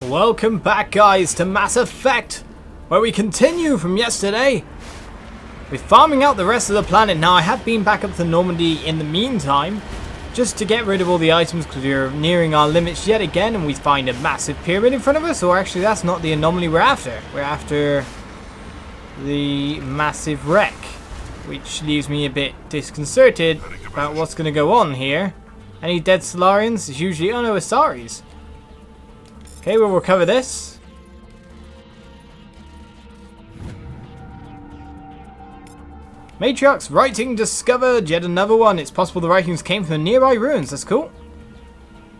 Welcome back, guys, to Mass Effect, where we continue from yesterday. We're farming out the rest of the planet now. I have been back up to Normandy in the meantime, just to get rid of all the items because we're nearing our limits yet again, and we find a massive pyramid in front of us. Or actually, that's not the anomaly we're after. We're after the massive wreck, which leaves me a bit disconcerted about what's going to go on here. Any dead Solarians? It's usually, oh no, Asaris. Okay, we'll recover this. Matriarch's writing discovered. Yet another one. It's possible the writings came from the nearby ruins. That's cool.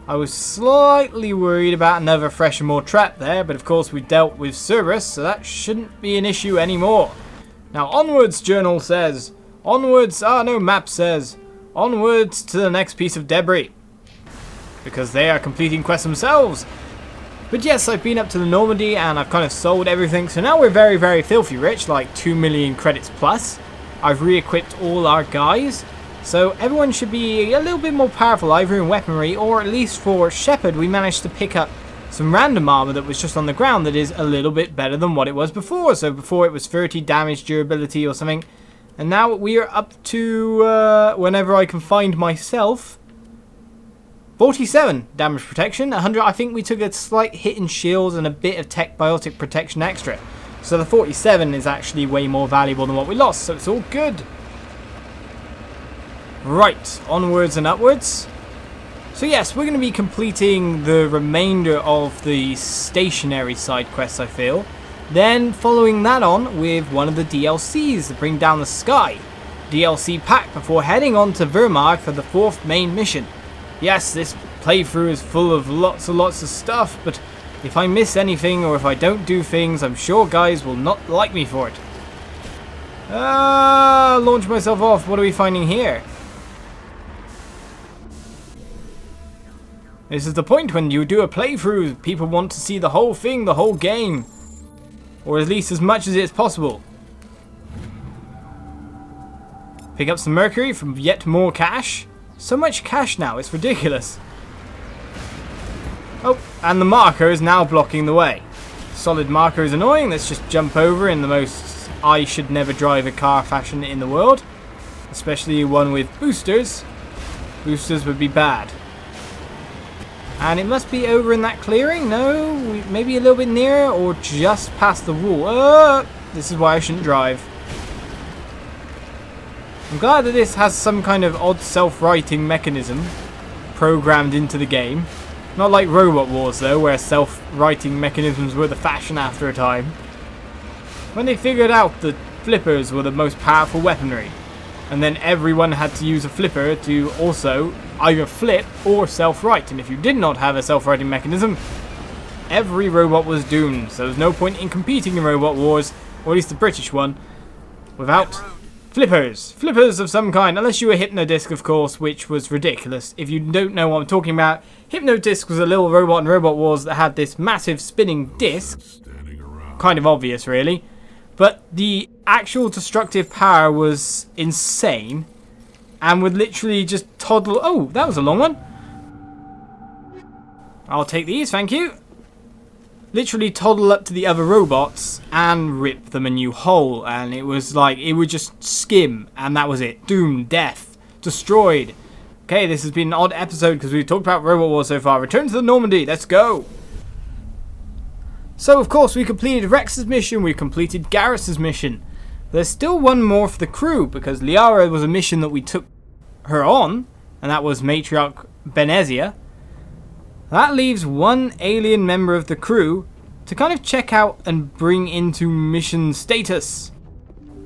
I was slightly worried about another fresh and more trap there, but of course we dealt with Cerberus, so that shouldn't be an issue anymore. Now onwards, journal says. Onwards, map says. Onwards to the next piece of debris. Because they are completing quests themselves. But yes, I've been up to the Normandy and I've kind of sold everything. So now we're very, very filthy rich, like 2 million credits plus. I've re-equipped all our guys. So everyone should be a little bit more powerful, either in weaponry or at least for Shepard. We managed to pick up some random armor that was just on the ground that is a little bit better than what it was before. So before it was 30 damage durability or something. And now we are up to, whenever I can find myself, 47 damage protection, 100. I think we took a slight hit in shields and a bit of tech biotic protection extra. So the 47 is actually way more valuable than what we lost, so it's all good. Right, onwards and upwards. So yes, we're going to be completing the remainder of the stationary side quests, I feel. Then following that on with one of the DLCs to bring down the sky. DLC pack before heading on to Vermag for the 4th main mission. Yes, this playthrough is full of lots and lots of stuff, but if I miss anything or if I don't do things, I'm sure guys will not like me for it. Launch myself off. What are we finding here? This is the point when you do a playthrough. People want to see the whole thing, the whole game. Or at least as much as it's possible. Pick up some mercury from yet more cash. So much cash now, it's ridiculous. Oh, and the marker is now blocking the way. Solid marker is annoying. Let's just jump over in the most I should never drive a car fashion in the world. Especially one with boosters. Boosters would be bad. And it must be over in that clearing. No, maybe a little bit nearer or just past the wall. This is why I shouldn't drive. I'm glad that this has some kind of odd self-righting mechanism programmed into the game. Not like Robot Wars though, where self-righting mechanisms were the fashion after a time. When they figured out that flippers were the most powerful weaponry, and then everyone had to use a flipper to also either flip or self-right, and if you did not have a self-righting mechanism, every robot was doomed. So there's no point in competing in Robot Wars, or at least the British one, without flippers. Flippers of some kind, unless you were Hypnodisc, of course, which was ridiculous. If you don't know what I'm talking about, Hypnodisc was a little robot in Robot Wars that had this massive spinning disc. Kind of obvious, really. But the actual destructive power was insane. And would literally just toddle... Oh, that was a long one. I'll take these, thank you. Literally toddle up to the other robots and rip them a new hole. And it was like, it would just skim. And that was it. Doom, death, destroyed. Okay, this has been an odd episode because we've talked about Robot Wars so far. Return to the Normandy, let's go. So, of course, we completed Wrex's mission. We completed Garrus's mission. There's still one more for the crew because Liara was a mission that we took her on. And that was Matriarch Benezia. That leaves one alien member of the crew to kind of check out and bring into mission status.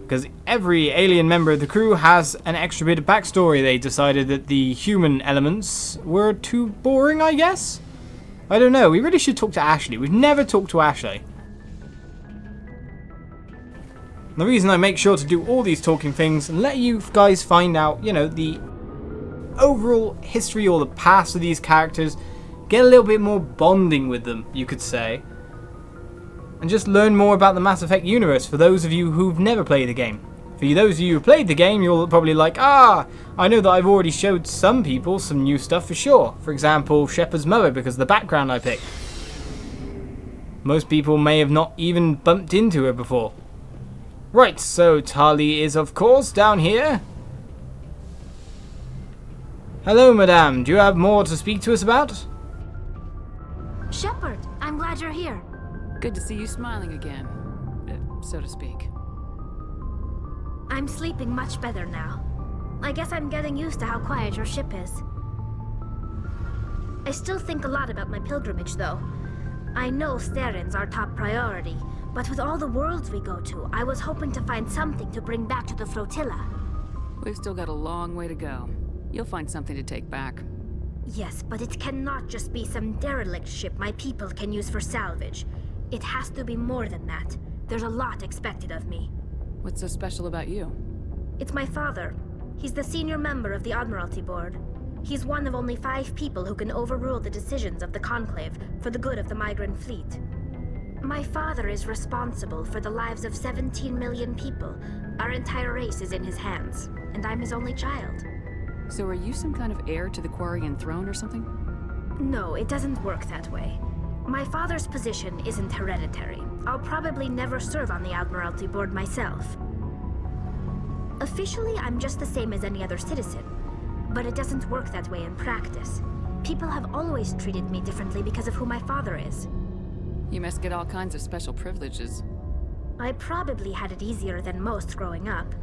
Because every alien member of the crew has an extra bit of backstory. They decided that the human elements were too boring, I guess? I don't know. We really should talk to Ashley. We've never talked to Ashley. The reason I make sure to do all these talking things and let you guys find out, you know, the overall history or the past of these characters, get a little bit more bonding with them, you could say, and just learn more about the Mass Effect universe for those of you who've never played the game. For those of you who played the game, you'll probably like, I know that I've already showed some people some new stuff for sure. For example, Shepard's mother, because of the background I picked. Most people may have not even bumped into her before. Right, so Tali is of course down here. Hello, madame. Do you have more to speak to us about? Shepard, I'm glad you're here. Good to see you smiling again, so to speak. I'm sleeping much better now. I guess I'm getting used to how quiet your ship is. I still think a lot about my pilgrimage, though. I know Staren's our top priority, but with all the worlds we go to, I was hoping to find something to bring back to the flotilla. We've still got a long way to go. You'll find something to take back. Yes, but it cannot just be some derelict ship my people can use for salvage. It has to be more than that. There's a lot expected of me. What's so special about you? It's my father. He's the senior member of the Admiralty Board. He's one of only 5 people who can overrule the decisions of the Conclave for the good of the migrant fleet. My father is responsible for the lives of 17 million people. Our entire race is in his hands, and I'm his only child. So are you some kind of heir to the Quarian throne or something? No, it doesn't work that way. My father's position isn't hereditary. I'll probably never serve on the Admiralty Board myself. Officially, I'm just the same as any other citizen, but it doesn't work that way in practice. People have always treated me differently because of who my father is. You must get all kinds of special privileges. I probably had it easier than most growing up,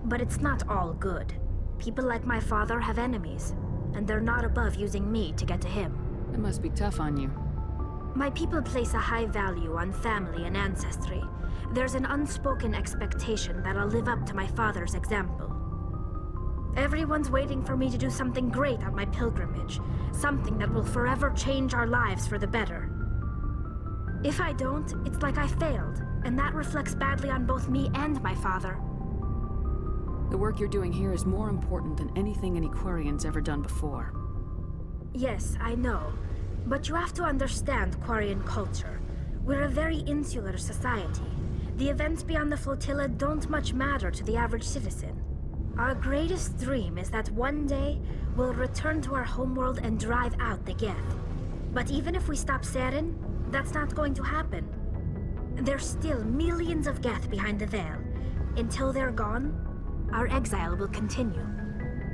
but it's not all good. People like my father have enemies, and they're not above using me to get to him. It must be tough on you. My people place a high value on family and ancestry. There's an unspoken expectation that I'll live up to my father's example. Everyone's waiting for me to do something great on my pilgrimage, something that will forever change our lives for the better. If I don't, it's like I failed, and that reflects badly on both me and my father. The work you're doing here is more important than anything any Quarian's ever done before. Yes, I know. But you have to understand Quarian culture. We're a very insular society. The events beyond the flotilla don't much matter to the average citizen. Our greatest dream is that one day we'll return to our homeworld and drive out the Geth. But even if we stop Saren, that's not going to happen. There's still millions of Geth behind the veil. Until they're gone, our exile will continue.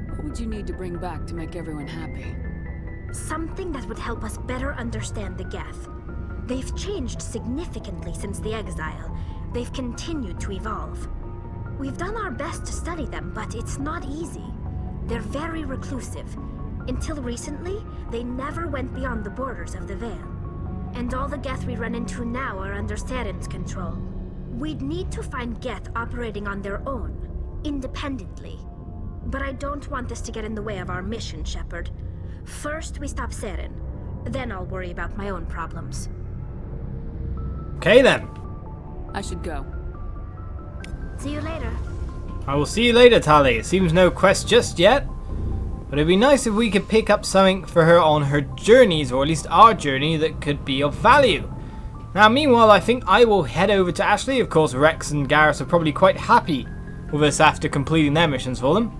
What would you need to bring back to make everyone happy? Something that would help us better understand the Geth. They've changed significantly since the exile. They've continued to evolve. We've done our best to study them, but it's not easy. They're very reclusive. Until recently, they never went beyond the borders of the Veil. And all the Geth we run into now are under Saren's control. We'd need to find Geth operating on their own, independently. But I don't want this to get in the way of our mission, Shepard. First, we stop Saren. Then I'll worry about my own problems. Okay then. I should go. See you later. I will see you later, Tali. It seems no quest just yet. But it'd be nice if we could pick up something for her on her journeys, or at least our journey, that could be of value. Now, meanwhile, I think I will head over to Ashley. Of course, Wrex and Garrus are probably quite happy with us after completing their missions for them.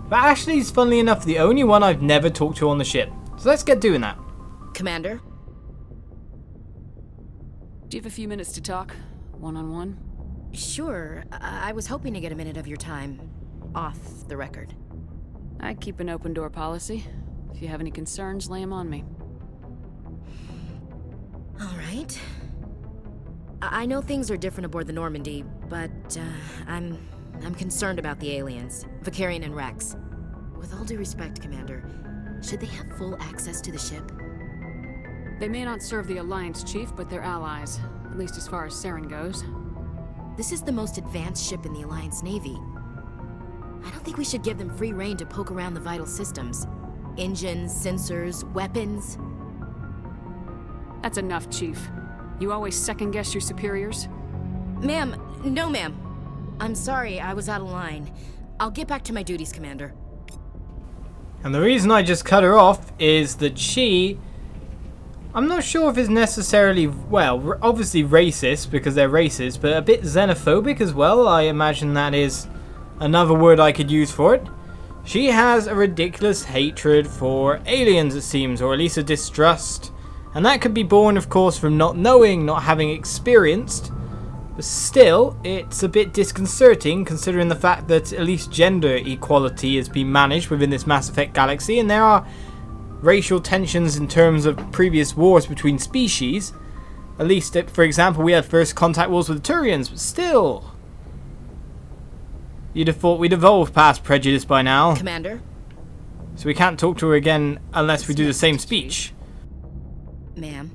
But Ashley's, funnily enough, the only one I've never talked to on the ship. So let's get doing that. Commander? Do you have a few minutes to talk? One-on-one? Sure. I was hoping to get a minute of your time. Off the record. I keep an open door policy. If you have any concerns, lay them on me. All right. I know things are different aboard the Normandy, but I'm concerned about the aliens, Vicarian and Wrex. With all due respect, Commander, should they have full access to the ship? They may not serve the Alliance, Chief, but they're allies. At least as far as Saren goes. This is the most advanced ship in the Alliance Navy. I don't think we should give them free rein to poke around the vital systems. Engines, sensors, weapons. That's enough, Chief. You always second-guess your superiors? Ma'am, no ma'am. I'm sorry, I was out of line. I'll get back to my duties, Commander. And the reason I just cut her off is that she... I'm not sure if it's necessarily, well, obviously racist because they're racist, but a bit xenophobic as well. I imagine that is another word I could use for it. She has a ridiculous hatred for aliens, it seems, or at least a distrust And that could be born, of course, from not knowing, not having experienced. But still, it's a bit disconcerting considering the fact that at least gender equality has been managed within this Mass Effect galaxy, and there are racial tensions in terms of previous wars between species. At least, for example, we had first contact wars with the Turians, but still. You'd have thought we'd evolved past prejudice by now. Commander? So we can't talk to her again unless we do the same speech. Ma'am?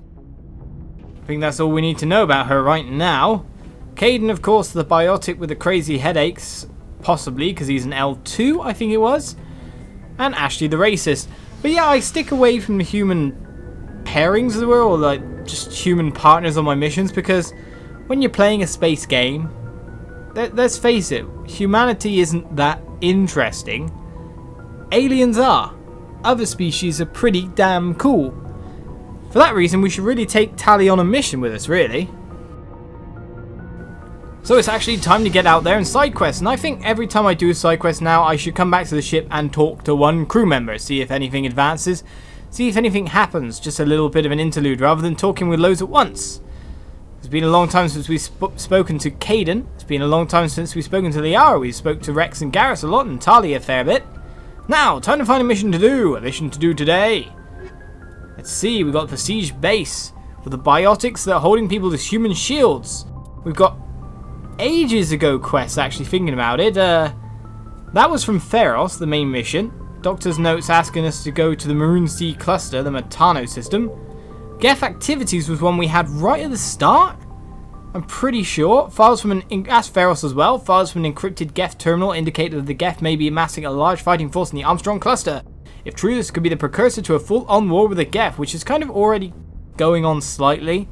I think that's all we need to know about her right now. Caden, of course, the biotic with the crazy headaches, possibly, because he's an L2, I think it was. And Ashley the racist. But yeah, I stick away from the human pairings, as it were, or like just human partners on my missions, because when you're playing a space game, let's face it, humanity isn't that interesting. Aliens are. Other species are pretty damn cool. For that reason, we should really take Tali on a mission with us, really. So it's actually time to get out there and side quest, and I think every time I do a side quest now, I should come back to the ship and talk to one crew member, see if anything advances, see if anything happens, just a little bit of an interlude rather than talking with loads at once. It's been a long time since we've spoken to Caden, it's been a long time since we've spoken to Liara, we spoke to Wrex and Garrus a lot, and Tali a fair bit. Now, time to find a mission to do today. Let's see, we've got the Siege Base, with the biotics that are holding people as human shields. We've got ages ago quests, actually thinking about it. That was from Theros, the main mission. Doctor's notes asking us to go to the Maroon Sea Cluster, the Matar system. Geth activities was one we had right at the start, I'm pretty sure. Files from ask Theros as well. Files from an encrypted Geth terminal indicate that the Geth may be amassing a large fighting force in the Armstrong Cluster. If true, this could be the precursor to a full-on war with the Geth, which is kind of already going on slightly.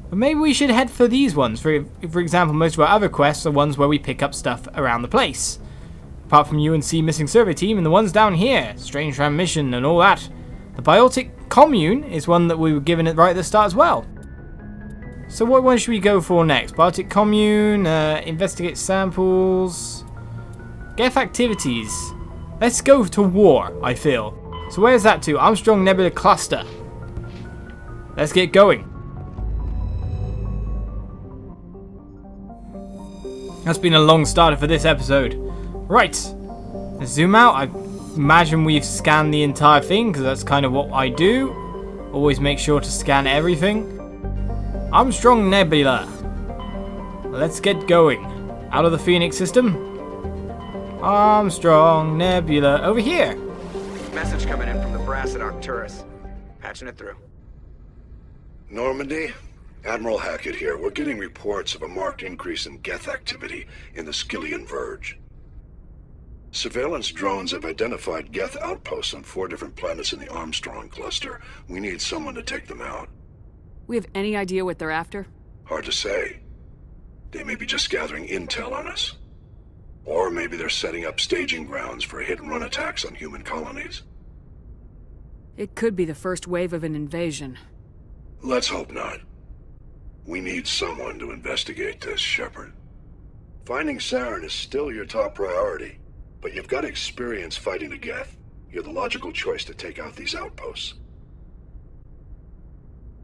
But maybe we should head for these ones. For example, most of our other quests are ones where we pick up stuff around the place. Apart from UNC Missing Survey Team and the ones down here, Strange Transmission and all that. The Biotic Commune is one that we were given it right at the start as well. So what one should we go for next? Biotic Commune, investigate samples, Geth activities. Let's go to war, I feel. So where's that to? Armstrong Nebula Cluster. Let's get going. That's been a long starter for this episode. Right, let's zoom out. I imagine we've scanned the entire thing, because that's kind of what I do. Always make sure to scan everything. Armstrong Nebula. Let's get going. Out of the Phoenix system. Armstrong Nebula. Over here. Message coming in from the brass at Arcturus. Patching it through. Normandy? Admiral Hackett here. We're getting reports of a marked increase in Geth activity in the Skyllian Verge. Surveillance drones have identified Geth outposts on 4 different planets in the Armstrong Cluster. We need someone to take them out. We have any idea what they're after? Hard to say. They may be just gathering intel on us. Or maybe they're setting up staging grounds for hit-and-run attacks on human colonies. It could be the first wave of an invasion. Let's hope not. We need someone to investigate this, Shepard. Finding Saren is still your top priority, but you've got experience fighting the Geth. You're the logical choice to take out these outposts.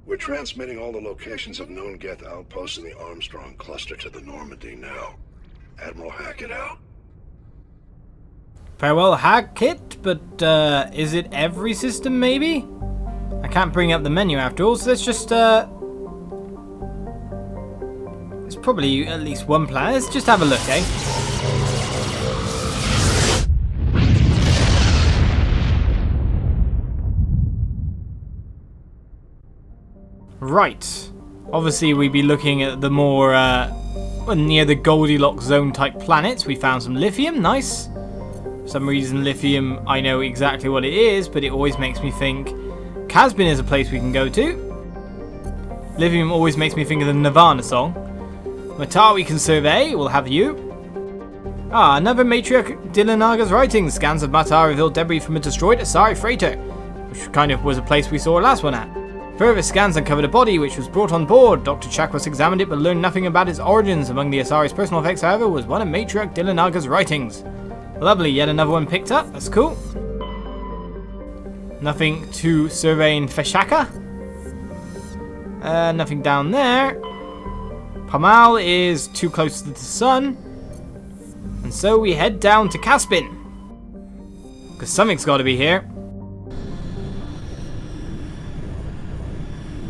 We're transmitting all the locations of known Geth outposts in the Armstrong Cluster to the Normandy now. Admiral Hackett out. Farewell, Hackett, but is it every system, maybe? I can't bring up the menu after all, so let's just, there's probably at least one planet. Let's just have a look, eh? Right. Obviously, we'd be looking at the more, near the Goldilocks zone type planets. We found some lithium, nice. For some reason, lithium, I know exactly what it is, but it always makes me think Casbin is a place we can go to. Lithium always makes me think of the Nirvana song. Matar we can survey, we'll have you. Ah, another matriarch Dillinaga's writings. Scans of Matar revealed debris from a destroyed Asari freighter, which kind of was a place we saw our last one at. Further scans uncovered a body which was brought on board. Dr. Chakwas examined it but learned nothing about its origins. Among the Asari's personal effects, however, was one of matriarch Dillinaga's writings. Lovely, yet another one picked up. That's cool. Nothing to survey in Feshaka. Nothing down there. Pamal is too close to the sun. And so we head down to Caspin. Because something's got to be here.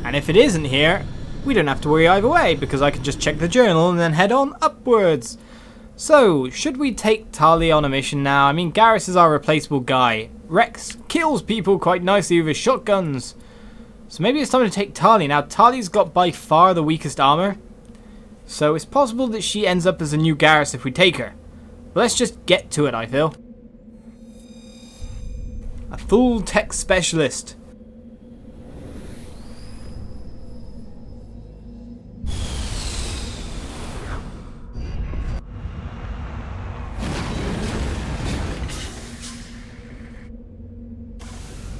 And if it isn't here, we don't have to worry either way, because I can just check the journal and then head on upwards. So, should we take Tali on a mission now? I mean, Garrus is our replaceable guy. Wrex kills people quite nicely with his shotguns. So maybe it's time to take Tali. Now, Tali's got by far the weakest armor. So it's possible that she ends up as a new Garrus if we take her. But let's just get to it, I feel. A full tech specialist.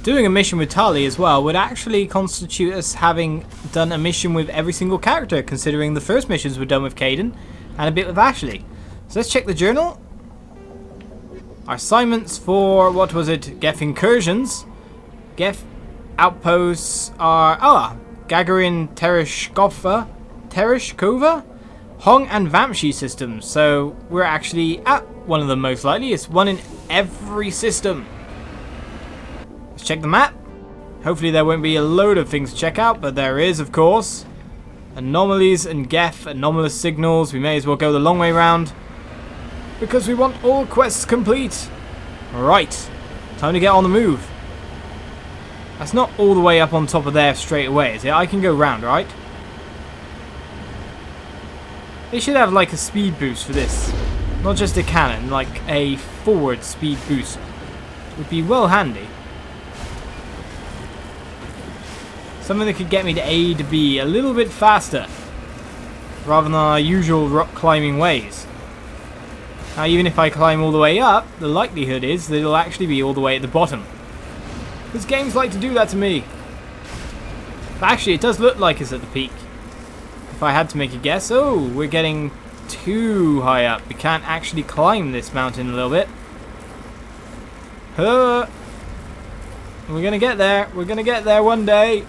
Doing a mission with Tali as well would actually constitute us having done a mission with every single character, considering the first missions were done with Caden and a bit with Ashley. So let's check the journal. Our assignments for, what was it, Geth incursions. Geth outposts are, Gagarin Tereshkova, Hong and Vamshi systems. So we're actually at one of them most likely. It's one in every system. Let's check the map. Hopefully there won't be a load of things to check out, but there is, of course. Anomalies and Geth, anomalous signals. We may as well go the long way round, because we want all quests complete. Right, time to get on the move. That's not all the way up on top of there straight away, is it? I can go round, right? They should have like a speed boost for this. Not just a cannon, like a forward speed boost. Would be well handy. Something that could get me to A to B a little bit faster, rather than our usual rock climbing ways. Now, even if I climb all the way up, the likelihood is that it'll actually be all the way at the bottom. Because games like to do that to me. But actually, it does look like it's at the peak. If I had to make a guess. Oh, we're getting too high up. We can't actually climb this mountain a little bit. We're gonna get there. We're gonna get there one day.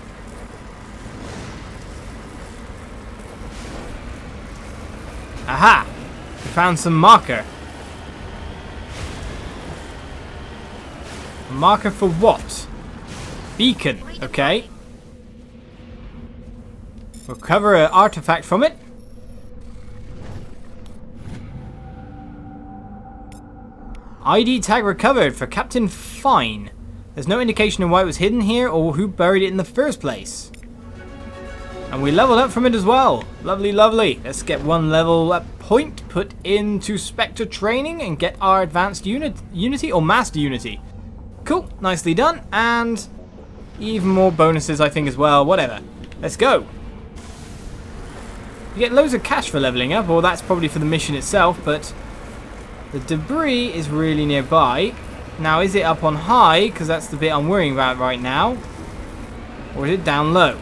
Aha! We found some marker. A marker for what? Beacon. Okay. Recover an artifact from it. ID tag recovered for Captain Fine. There's no indication of why it was hidden here or who buried it in the first place. And we leveled up from it as well. Lovely, lovely. Let's get one level up point put into Spectre training and get our advanced Unity or Master Unity. Cool, nicely done. And even more bonuses, I think, as well. Whatever. Let's go. You get loads of cash for leveling up, or that's probably for the mission itself, but the debris is really nearby. Now, is it up on high? Because that's the bit I'm worrying about right now. Or is it down low?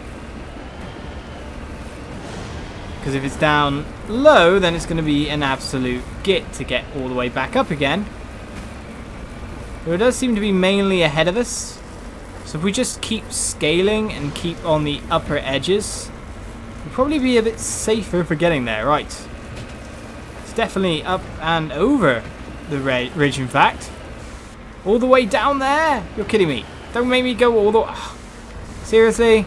Because if it's down low, then it's going to be an absolute git to get all the way back up again. But it does seem to be mainly ahead of us. So if we just keep scaling and keep on the upper edges, we'll probably be a bit safer for getting there. Right. It's definitely up and over the ridge, in fact. All the way down there? You're kidding me. Don't make me go all the way. Seriously?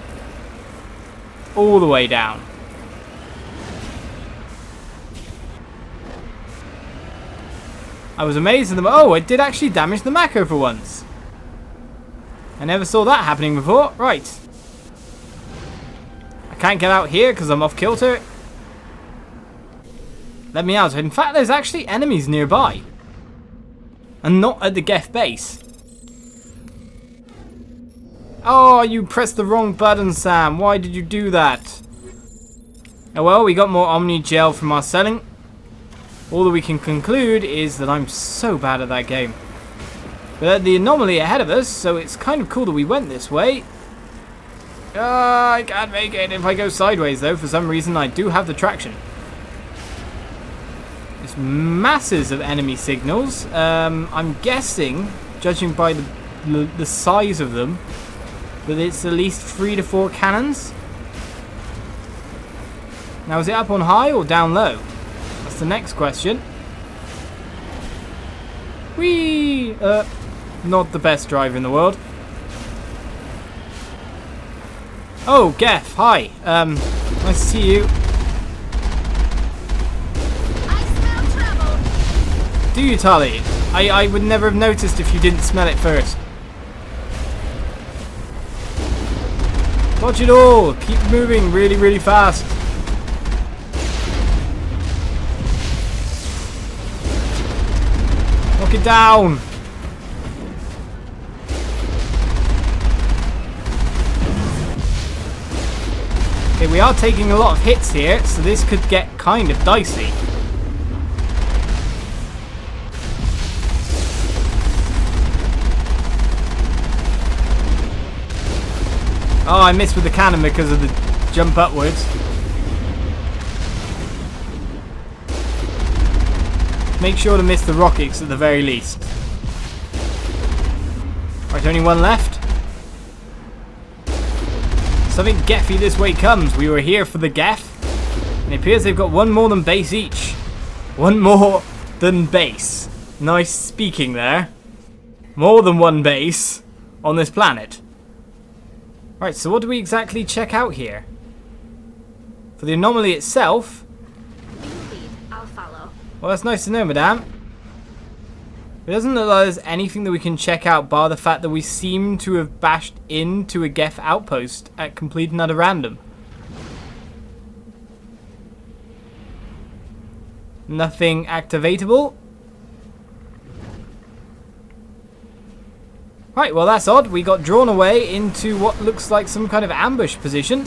All the way down. I was amazed at them. Oh, it did actually damage the Mako for once. I never saw that happening before. Right. I can't get out here because I'm off kilter. Let me out. In fact, there's actually enemies nearby. And not at the Geth base. Oh, you pressed the wrong button, Sam. Why did you do that? Oh well, we got more Omni Gel from our selling. All that we can conclude is that I'm so bad at that game. But the anomaly ahead of us, so it's kind of cool that we went this way. I can't make it if I go sideways, though. For some reason, I do have the traction. There's masses of enemy signals. I'm guessing, judging by the size of them, that it's at least 3 to 4 cannons. Now, is it up on high or down low? That's the next question. Whee! Not the best driver in the world. Oh, Geth, hi. Nice to see you. I smell trouble. Do you, Tali? I would never have noticed if you didn't smell it first. Dodge it all. Keep moving really, really fast. Knock it down. Okay, we are taking a lot of hits here, so this could get kind of dicey. Oh, I missed with the cannon because of the jump upwards. Make sure to miss the rockets at the very least. Right, only one left. Something Gethy this way comes. We were here for the Geth. And it appears they've got one more than base each. One more than base. Nice speaking there. More than one base on this planet. Right, so what do we exactly check out here? For the anomaly itself... You lead. I'll follow. Well, that's nice to know, madame. It doesn't look like there's anything that we can check out bar the fact that we seem to have bashed into a Geth outpost at complete and utter random. Nothing activatable. Right, well that's odd. We got drawn away into what looks like some kind of ambush position.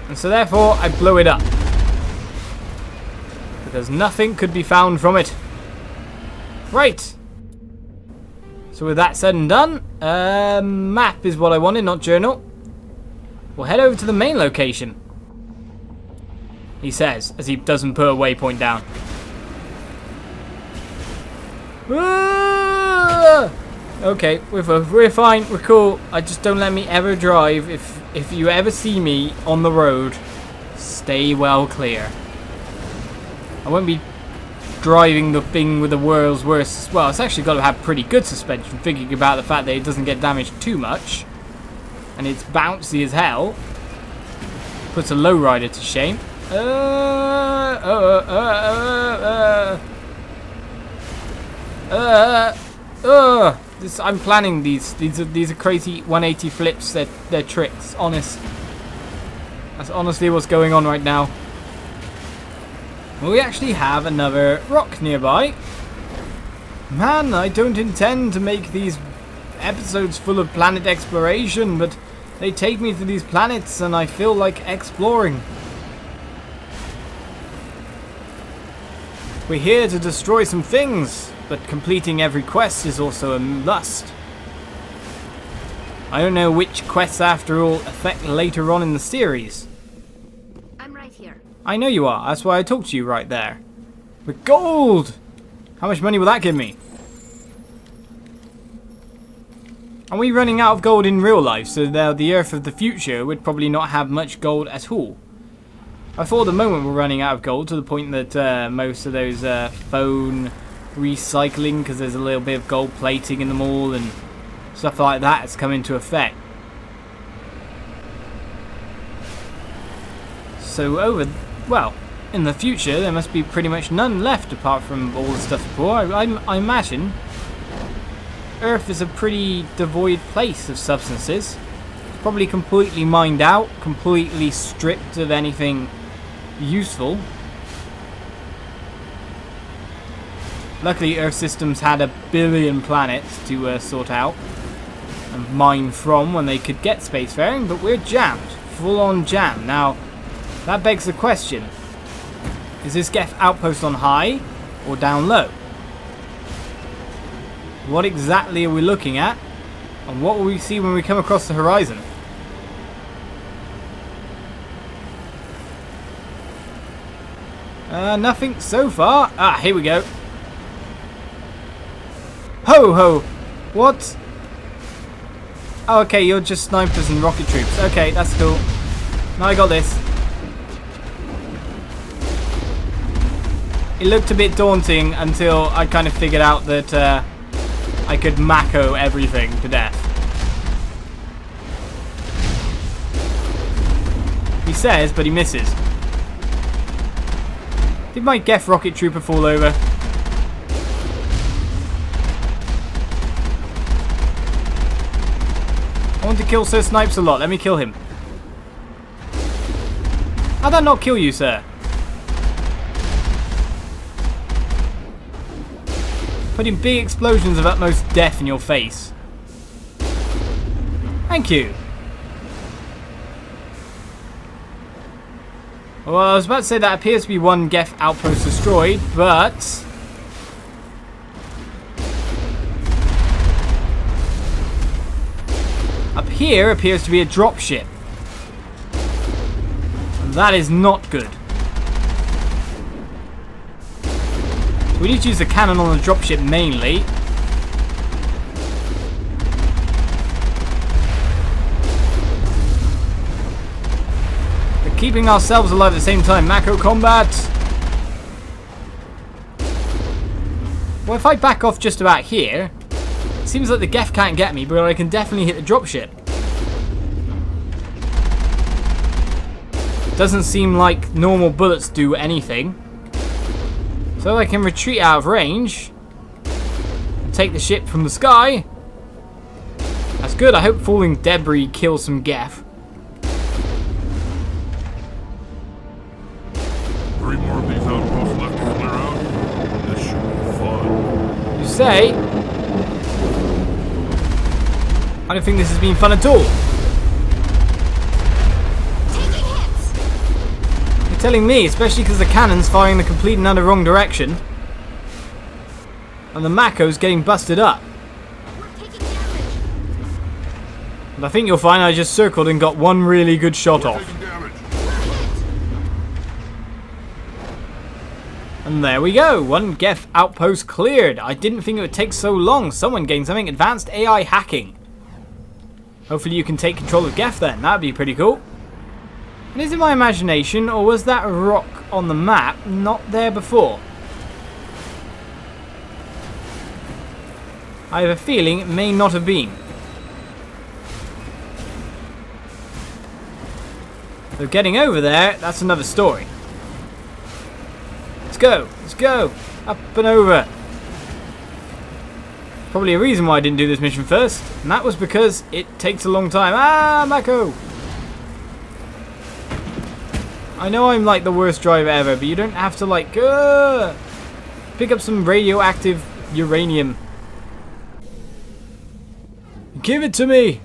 And so therefore I blow it up. Because nothing could be found from it. Right. So with that said and done, map is what I wanted, not journal. We'll head over to the main location. He says, as he doesn't put a waypoint down. Okay, we're fine, we're cool. I just don't let me ever drive. If you ever see me on the road, stay well clear. I won't be driving the thing with the world's worst. Well, it's actually got to have pretty good suspension, thinking about the fact that it doesn't get damaged too much. And it's bouncy as hell. Puts a lowrider to shame. I'm planning these. These are crazy 180 flips. They're tricks. Honest. That's honestly what's going on right now. We actually have another rock nearby. Man, I don't intend to make these episodes full of planet exploration, but they take me to these planets and I feel like exploring. We're here to destroy some things, but completing every quest is also a must. I don't know which quests after all affect later on in the series. I'm right here. I know you are, that's why I talked to you right there. But gold! How much money will that give me? Are we running out of gold in real life, so that the Earth of the future would probably not have much gold at all? I thought at the moment we're running out of gold to the point that most of those phone recycling, because there's a little bit of gold plating in them all and stuff like that has come into effect. So well, in the future there must be pretty much none left apart from all the stuff before. I imagine Earth is a pretty devoid place of substances. It's probably completely mined out, completely stripped of anything useful. Luckily Earth systems had 1 billion planets to sort out and mine from when they could get spacefaring, but we're jammed, full on jammed. Now that begs the question, is this Geth outpost on high or down low? What exactly are we looking at, and what will we see when we come across the horizon? Nothing so far. Ah, here we go. Ho ho! What? Oh, okay, you're just snipers and rocket troops. Okay, that's cool. No, I got this. It looked a bit daunting until I kind of figured out that I could Mako everything to death. He says, but he misses. Did my Geth rocket trooper fall over? I want to kill Sir Snipes a lot. Let me kill him. How'd that not kill you, sir? Putting big explosions of utmost death in your face. Thank you. Well, I was about to say that appears to be one Geth outpost destroyed, but... up here appears to be a dropship. That is not good. So we need to use the cannon on the dropship mainly. But keeping ourselves alive at the same time. Mako combat. Well, if I back off just about here, it seems like the Geth can't get me, but I can definitely hit the dropship. Doesn't seem like normal bullets do anything. So I can retreat out of range. And take the ship from the sky. That's good. I hope falling debris kills some Geth. 3 more of these outposts left to clear out. This should be fun. You say? I don't think this has been fun at all. Telling me, especially because the cannon's firing the complete and utter wrong direction. And the Mako's getting busted up. But I think you'll find I just circled and got one really good shot off. And there we go, one Geth outpost cleared. I didn't think it would take so long. Someone gained something, advanced AI hacking. Hopefully you can take control of Geth then, that'd be pretty cool. And is it my imagination, or was that rock on the map not there before? I have a feeling it may not have been. So getting over there, that's another story. Let's go, let's go, up and over. Probably a reason why I didn't do this mission first, and that was because it takes a long time. Ah, Mako! I know I'm like the worst driver ever, but you don't have to like pick up some radioactive uranium. Give it to me!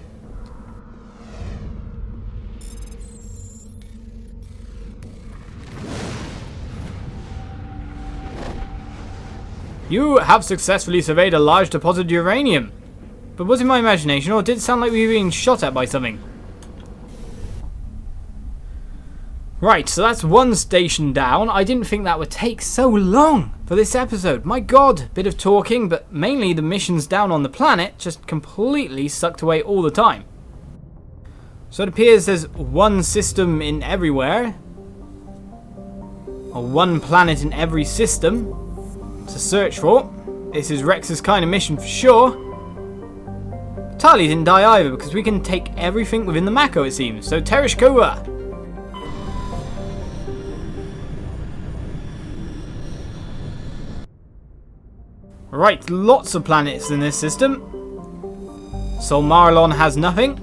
You have successfully surveyed a large deposit of uranium. But was it my imagination, or did it sound like we were being shot at by something? Right, so that's one station down. I didn't think that would take so long for this episode. My god, bit of talking, but mainly the missions down on the planet just completely sucked away all the time. So it appears there's one system in everywhere. Or one planet in every system to search for. This is Rex's kind of mission for sure. Tali didn't die either because we can take everything within the Mako it seems. So Tereshkova. Right, lots of planets in this system. Solmarlon has nothing.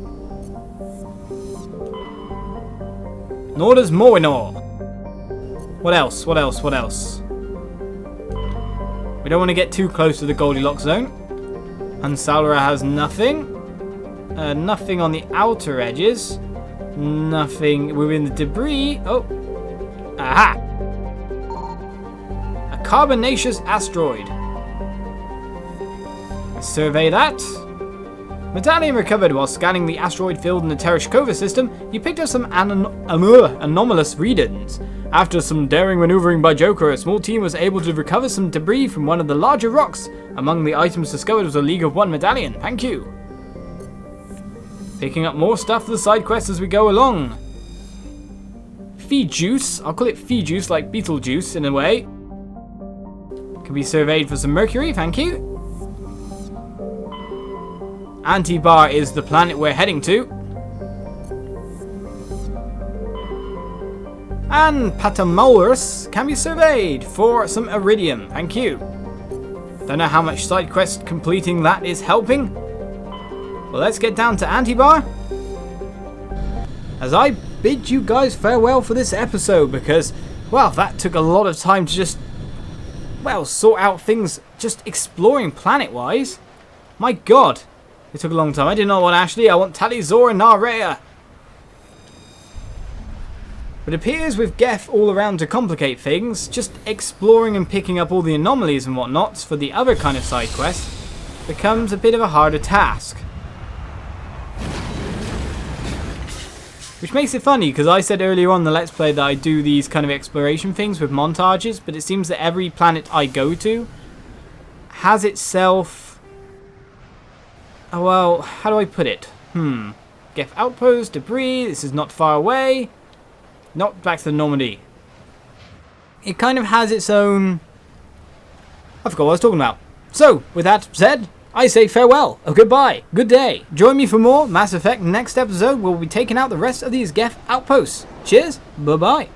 Nor does Morinor. What else? What else? What else? We don't want to get too close to the Goldilocks zone. Untitled has nothing. Nothing on the outer edges. Nothing within the debris. Oh. Aha! A Carbonaceous Asteroid. Survey that. Medallion recovered while scanning the asteroid field in the Tereshkova system. You picked up some anomalous readings. After some daring maneuvering by Joker, a small team was able to recover some debris from one of the larger rocks. Among the items discovered was a League of One medallion. Thank you. Picking up more stuff for the side quests as we go along. Thegeuse. I'll call it Thegeuse, like Beetlejuice in a way. Can be surveyed for some mercury, thank you. Antibar is the planet we're heading to. And Patamalrus can be surveyed for some iridium, thank you. Don't know how much side quest completing that is helping. Well, let's get down to Antibar as I bid you guys farewell for this episode, because, well, that took a lot of time to just, well, sort out things just exploring planet-wise. My god, it took a long time. I did not want Ashley, I want Tali'zorah and Narea. But it appears with Geth all around to complicate things, just exploring and picking up all the anomalies and whatnots for the other kind of side quest becomes a bit of a harder task. Which makes it funny, because I said earlier on in the Let's Play that I do these kind of exploration things with montages, but it seems that every planet I go to has itself... Oh, well, how do I put it? Geth outpost, debris, this is not far away. Not back to the Normandy. It kind of has its own... I forgot what I was talking about. So, with that said, I say farewell, or goodbye, good day. Join me for more Mass Effect next episode where we'll be taking out the rest of these Geth outposts. Cheers, bye-bye.